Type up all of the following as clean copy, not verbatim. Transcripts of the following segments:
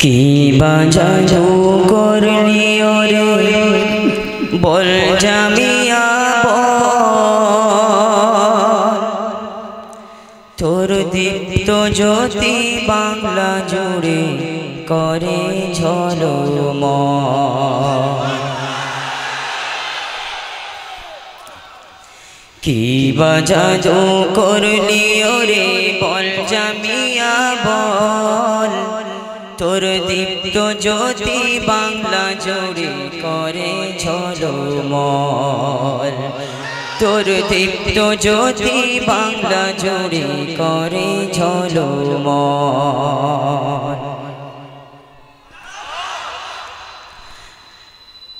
কি বাজাজু করলি ওরে বল জামিয়া তোর দীপ্ত জ্যোতি বাংলা জুড়ে করে ঝলমল। কি বাজাজু করলি ওরে বল জামিয়া বল তোর দীপ্ত জ্যোতি বাংলা জুড়ে করে ঝলমল। তোর দীপ্ত জ্যোতি বাংলা জুড়ে করে ঝলমল।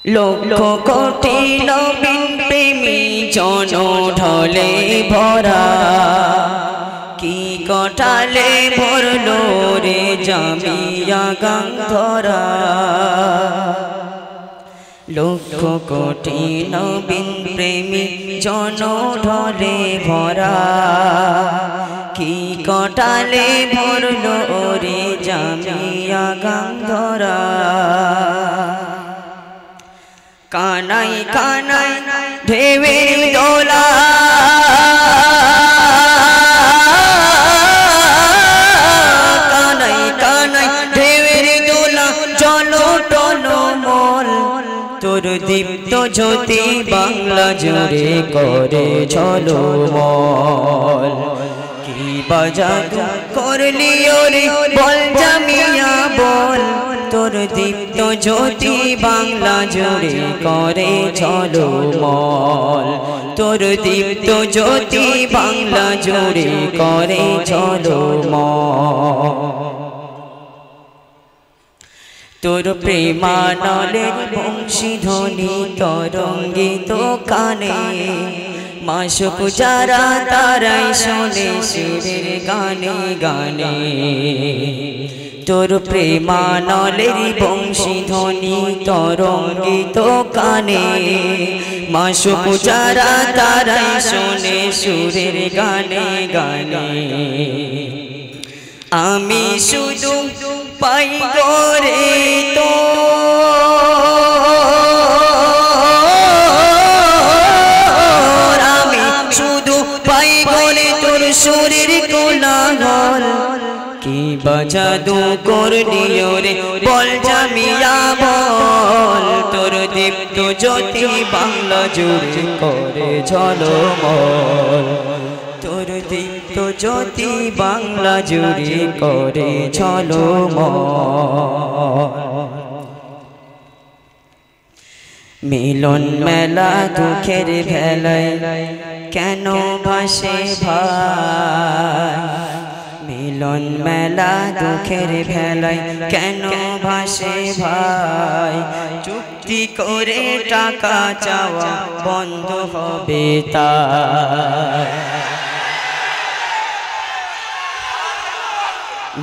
লক্ষ কোটি নবীন প্রেমী জন ঢলে ভরা কি কটালে ভরলো রে জামিয়া গান্ধরা। লক্ষ কোটি নবীন প্রেমী জন ঢলে ভরা কি কটালে ভরলো রে জামিয়া গান্ধরা। কানাই কানাই ঢেউয়ের দোলা কানাই কানাই ঢেউয়ের দোলা চলো টলমল। তোর দীপ্ত জ্যোতি বাংলা জুড়ে করে ঝলমল। কি বাজাজু করলি ওরে বল জামিয়া বল তোর দীপ্ত জ্যোতি বাংলা জুড়ে করে ঝলমল। তোর দীপ্ত জ্যোতি বাংলা জুড়ে করে ঝলমল। তোর প্রেমানলের বংশীধ্বনি তরঙ্গিত কানে মাসুক যারা তারাই শোনে শিবের গানে গানে। তোর প্রেমানলের বংশীধ্বনি তরঙ্গিত কানে মাসুক যারা তারাই শোনে সুরের গানে গানে। আমি শুধু পাই করে তো আমি শুধু পাই করে তোর সুরের কোলাহল। কি বাজাজু করলি ওরে বল জামিয়া বল তোর দীপ্ত জ্যোতি বাংলা জুড়ে করে ঝলমল। তোর দীপ্ত জ্যোতি বাংলা জুড়ে করে ঝলমল। মিলন মেলা দুঃখের ভেলায় কেন ভাসে ভাই। মিলন মেলা দুঃখের ভেলায় কেন ভাসে ভাই। চুক্তি করে টাকা চাওয়া বন্ধ হবে তাই।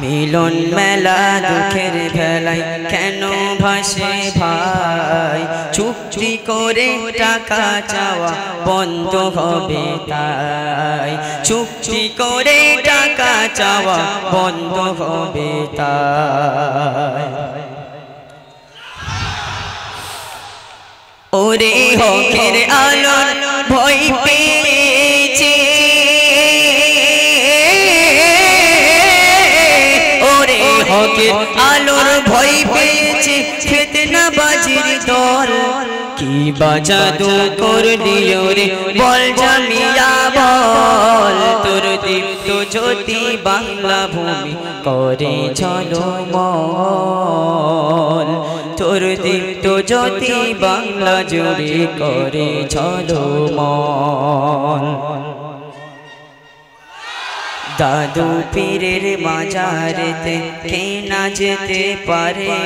মিলন মেলা দুঃখের ভেলায় কেন ভাসে ভাই। চুক্তি করে টাকা চাওয়া বন্ধ হবে তাই। চুক্তি করে টাকা চাওয়া বন্ধ হবে তাই। ওরে হকের আলোর ভয় পেয়েছে হকের আলোর ভয় পেয়েছে ফিতনাবাজির দল। কি বাজাজু করলি ওরে বল জামিয়া বল তোর দীপ্ত জ্যোতি বাংলা ভূমি করে ঝলমল। তোর দীপ্ত জ্যোতি বাংলা জুড়ে করে ঝলমল। দাদু পীরের মাজারেতে কে না যেতে পারে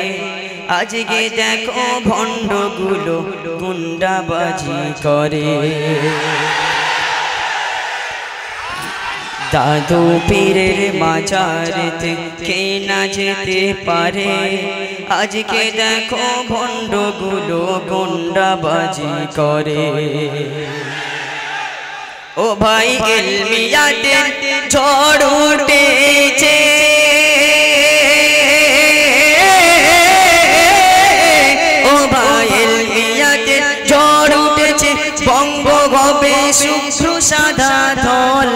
আজকে দেখো ভণ্ডগুলো গুন্ডাবাজি করে। দাদু পীরের মাজারেতে কে না যেতে পারে আজকে দেখো ভণ্ডগুলো গুন্ডাবাজি করে। ও ভাই ইলমিয়াতের ঝড় উঠেছে সাদা ধল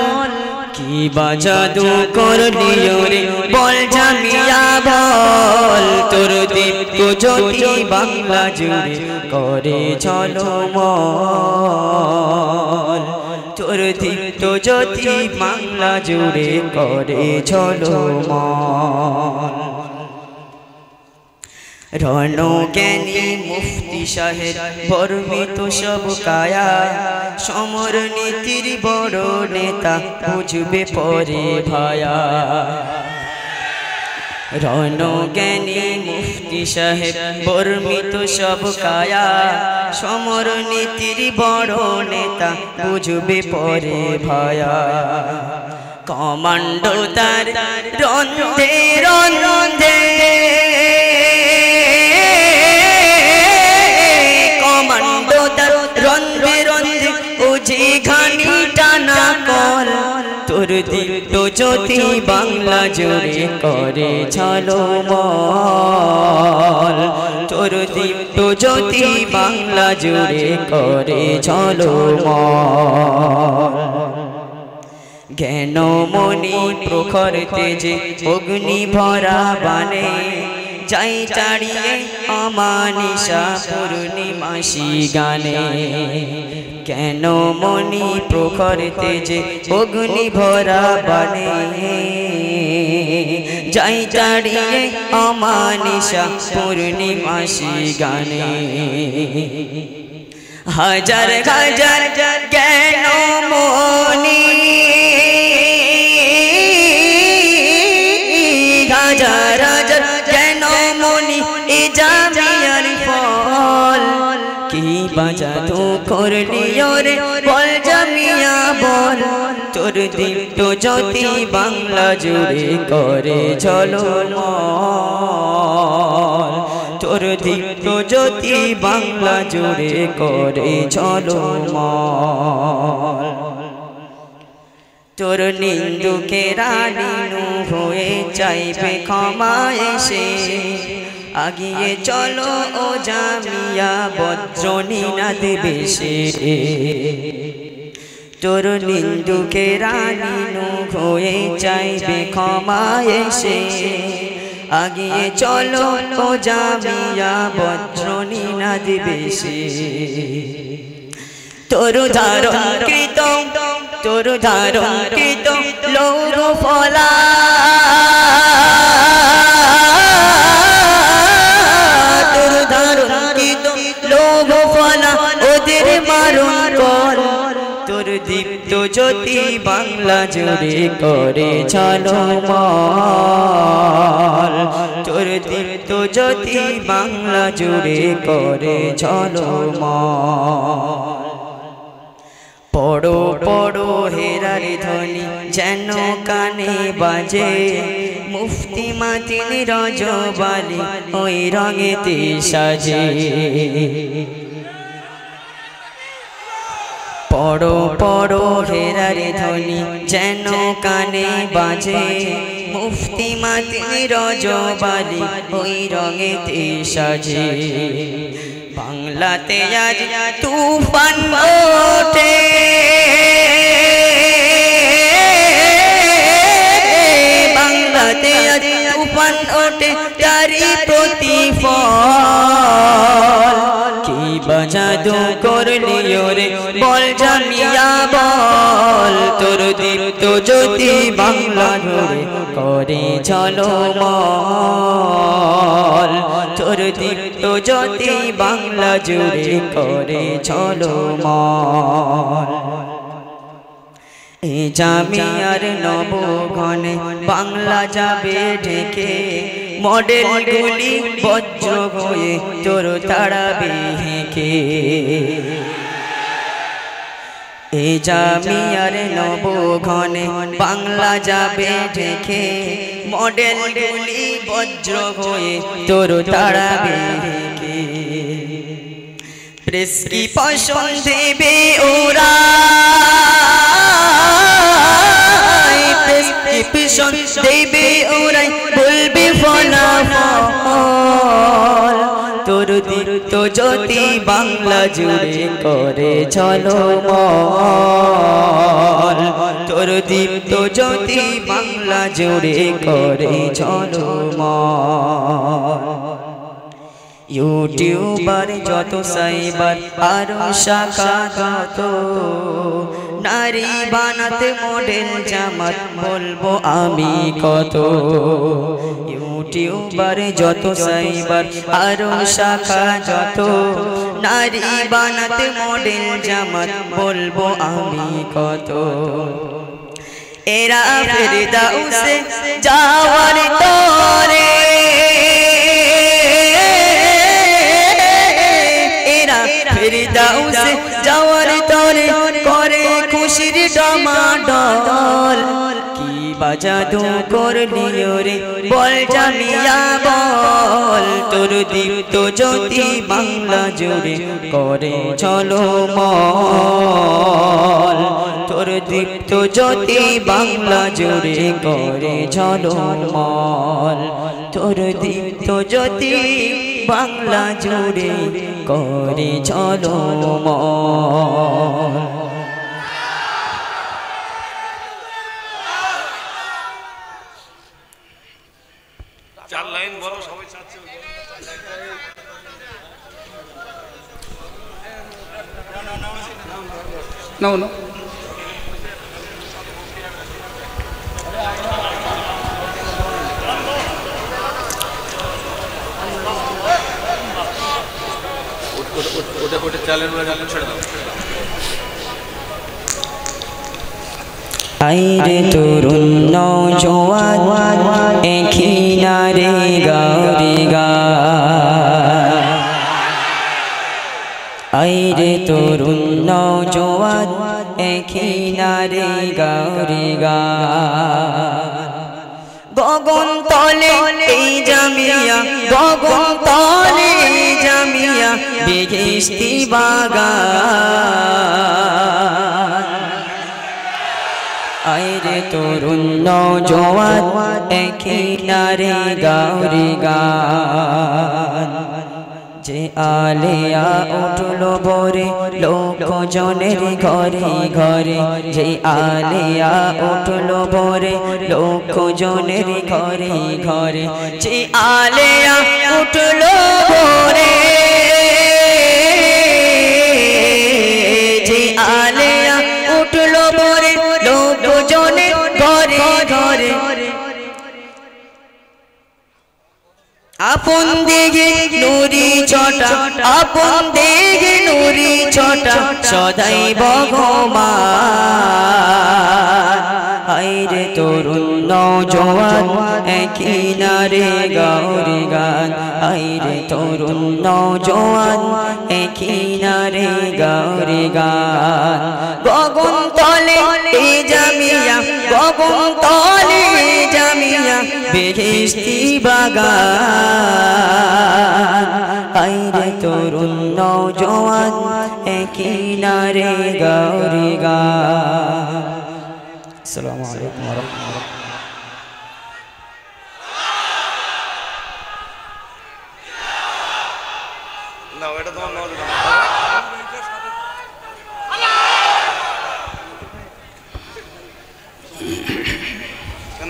কি বাজাদু করলি রে বল জামিয়া বল তোর দীপ্ত জ্যোতি বাংলা জুড়ে করে ঝলমল তোর দীপ্ত জ্যোতি বাংলা জুড়ে করে ঝলমল রণজ্ঞানী মুফতি সাহেব বর্মিত সব কায়া সমর নীতির বড় নেতা বুঝবে পরে ভায়া রণজ্ঞানী মুফতি সাহেব বর্মিত সব কায়া সমর নীতির বড় নেতা বুঝবে পরে ভায়া কমান্ডো তার রন্ধে রন্ধে কমান্ডো তার রন্ধে রন্ধে ওঝি ঘানি টানা কল তোর দীপ্ত জ্যোতি বাংলা জুড়ে করে ঝলমল তোর দীপ্ত জ্যোতি বাংলা জুড়ে করে ঝলমল জ্ঞানমণি প্রখর তেজে অগ্নি ভরা বানে যাই চাড়িয়ে অমানিশা পূর্ণিমাসি গানে জ্ঞানমণি প্রখর তেজে অগ্নি ভরা বানে যাই চাড়িয়ে অমানিশা পূর্ণিমাসি গানে হাজার হাজার জ্ঞানমণি হাজার হাজার জ্ঞানমণি এ জামিয়ার ফল কি বাজাদু করলি রে বল জামিয়া বল তোর দীপ্ত জ্যোতি বাংলা জুড়ে করে ঝলমল তোর দীপ্ত জ্যোতি বাংলা জুড়ে করে ঝলমল তোর নিন্দুকেরা নিনু হয়ে চাইবে ক্ষমা এসে আগিয়ে চলো ও জামিয়া বজ্রনীনাদ বেশে তোর নিন্দুকেরা নিনু হয়ে চাইবে ক্ষমা এসে আগিয়ে চলো ও জামিয়া বজ্রনীনাদ বেশে তোর ধারণ কৃত তোর ধারণ কৃত লৌহ ফলা তোর ধারণ কৃত লৌহ ফলা ওদের মারণ কর তোর দীপ্ত জ্যোতি বাংলা জুড়ে করে ঝলমল তোর দীপ্ত জ্যোতি বাংলা জুড়ে করে ঝলমল পড়ো পড়ো হেরার ধ্বনি যেন কানে বাজে মুফতি মাতিন রজবালি ওই রঙেতে সাজে পড়ো পড়ো হেরার ধ্বনি যেন কানে বাজে মুফতি মাতিন রজবালি ওই রঙেতে সাজে বাংলাতে আজ তুফান ওঠে বাংলাতে আজ তুফান ওঠে তারি প্রতিফল কি বাজাদু করলি রে বল জামিয়া বল তোর দীপ্ত জ্যোতি বাংলা জুড়ে করে ঝলমল তোর দীপ্ত জ্যোতি বাংলা জুড়ে করে ঝলমল এ জামিয়ার নবঘনে বাংলা যাবে ঢেকে মডেল গুলি বজ্র হয়ে তোর তাড়াবে হেঁকে এ জামিয়ার নবঘনে বাংলা যাবে ঢেকে মডেল গুলি বজ্র হয়ে তোর তাড়াবে হেঁকে প্রেসক্রিপশন দেবে ওরা প্রেসক্রিপশন দেবে ওরাই বলবে ফলাফল তোর দীপ্ত জ্যোতি বাংলা জুড়ে করে ঝলমল তোর দীপ্ত জ্যোতি বাংলা জুড়ে করে ঝলমল ইউটিউবার যত সাইবার আরো শাখা যত নারী বানাতে মডেল জামাত বলবো আমি কত ইউটিউবার যত সাইবার আরো শাখা যত নারী বানাতে মডেল জামাত বলবো আমি কত এরা ফেরদাউসে যাওয়ার তরে ফেরদাউসে যাওয়ার তরে করে খুশির ডমাডল কি বাজাদু করলি রে বল জামিয়া বল তোর দীপ্ত জ্যোতি বাংলা জুড়ে করে ঝলমল তোর দীপ্ত জ্যোতি বাংলা জুড়ে করে ঝলমল তোর দীপ্ত জ্যোতি বাংলা জুড়ে করে ঝলমল চার লাইন বলো সবাই চাচ্ছে না না ওটা চালের ছেড়ে দাও আইরে তরুণ নওজোয়ান এখিনারে গাওরি গা আইরে তরুণ নওজোয়ান এখিনারে গাওরি গা গগন তলে এই জামিয়া গগন তলে জামিয়া বেহেশতি বাগান আইরে তরুণ নওজোয়ান এখিনারে গাওরি গান যে আলিয়া উঠলো ভোরে লোক জনের ঘরে ঘরে যে আলিয়া উঠলো ভোরে লোক জনের ঘরে ঘরে যে আলিয়া উঠলো ভোরে যে আলিয়া উঠলো ভোরে লোক জনের ঘরে ঘরে আপন দিকে নুরি ছটা আপন দিকে নুরি ছটা সদাই ভগবান আইরে তরুণ নওজোয়ান এখিনারে গাওরি গান আইরে তরুণ নওজোয়ান এখিনারে গাওরি গান গগন তলে জামিয়া গগন তলে জামিয়া বেহেশতি বাগান আইরে তরুণ নওজোয়ান এখিনারে গাওরি গান আসসালামু আলাইকুম ওয়া রাহমাতুল্লাহ না এটা তোমার নজর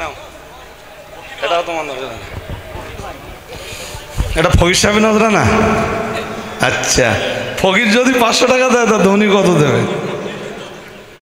নাও এটা তোমার নজর এটা ফকির সাহেবের নজর না আচ্ছা ফকির যদি 500 টাকা দেয় তা ধনী কত দেবে